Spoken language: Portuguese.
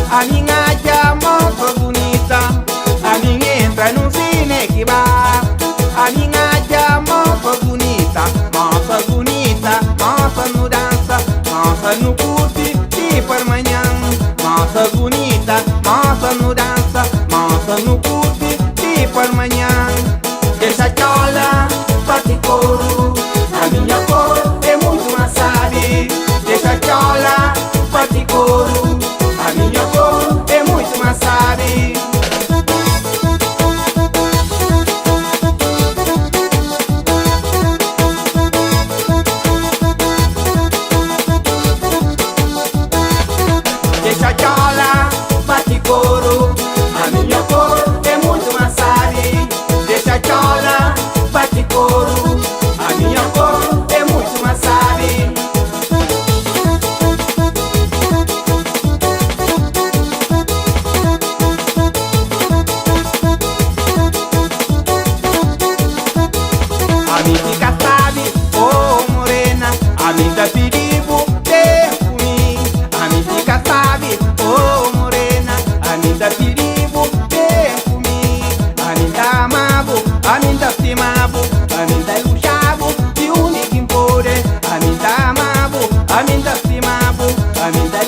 A minha moça bonita, a minha entra no cine que vai. A minha moça bonita, moça no dança, moça no curte e por manhã. Moça bonita, moça no dança, moça no curte e por manhã. Deixa chola, bate couro, a minha cor é muito mais sabe. Deixa chola, bate couro, a minha cor é muito mais sabe. Deixa chola, bate couro, a minha cor é muito mais sabe. Deixa chola, bate couro, a minha cor é muito mais sabe. A mim fica sabe, oh morena, a mim dá perigo, perfume. A mim fica sabe, oh morena, a mim dá perigo, perfume. A mim dá amabo, a mim dá estimabo, a mim dá luxabo, e o único impore. A mim dá amabo, a mim dá estimabo, a mim dá